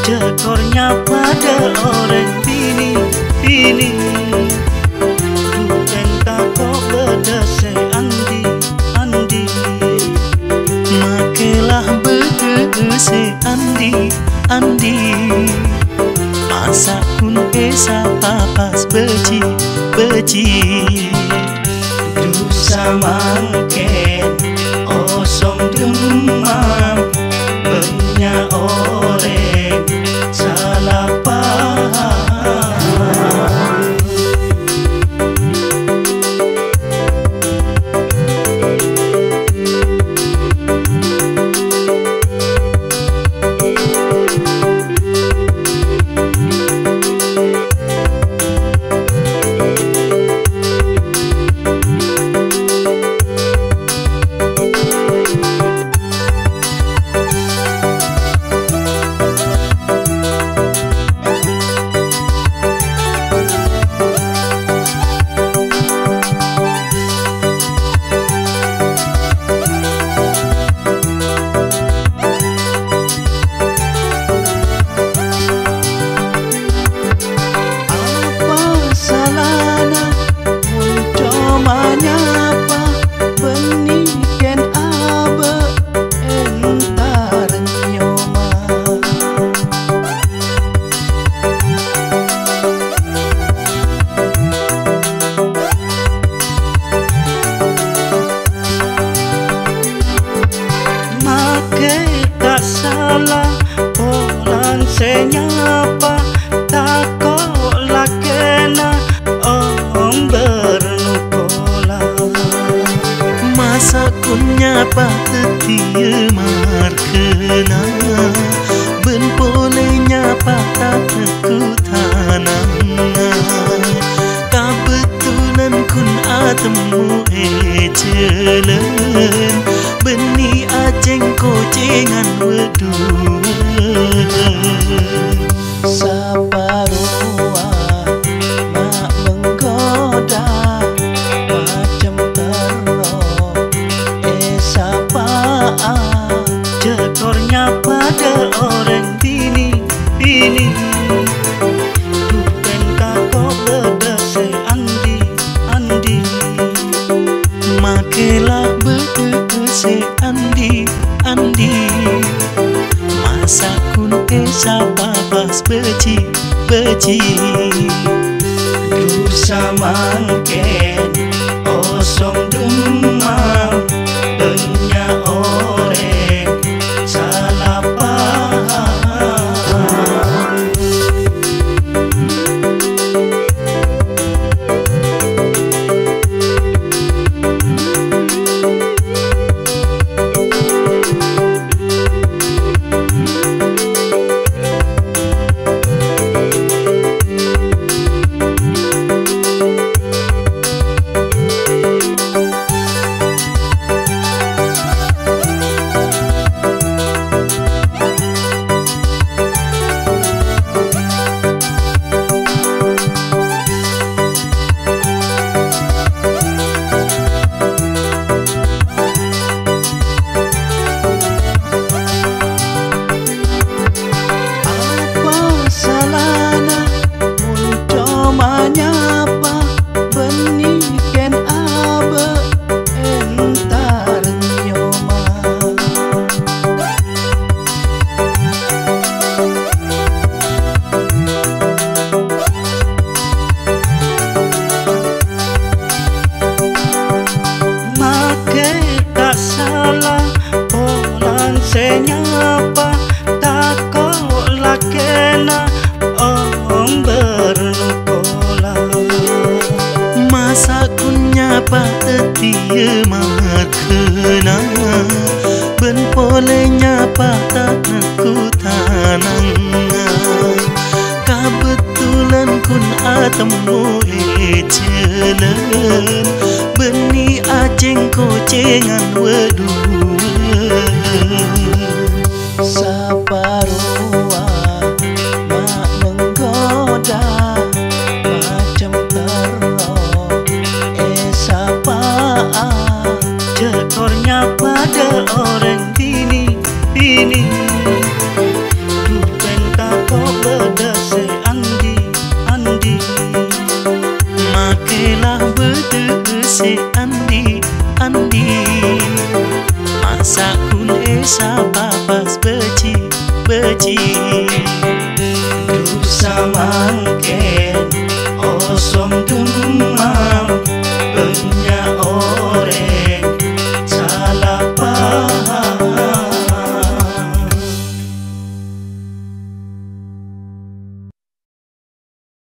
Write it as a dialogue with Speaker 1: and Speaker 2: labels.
Speaker 1: Cekornya pada orang bini Duken takut berdasai andi Makelah berkese andi Masak kun esa papas beci Dusa mangken osong demam Banyak orang salah paham Senyapa takolah kena om bernukola Masa kunyapa tetia markena Ben boleh nyapa tak tanamna Kebetulan kun atemu ecelen Beni aceng kocengan wedua Sabarua mak menggoda macam teror sapa cekornya pada orang bini Duken takut berdasai andi Makelah berkese andi Masak kun esa papas beci Dusa mangken osong demam Banyak orang salah paham boleh nyapa tak ku tanang. Kebetulan kun atemu jalan beni aceng kocengan wedua.
Speaker 2: Saparua mak menggoda macam terlo sapaa
Speaker 1: cekornya pada orang bini rupen kako beda se andi makelah beda se andi masa kun esa papas beci du samangke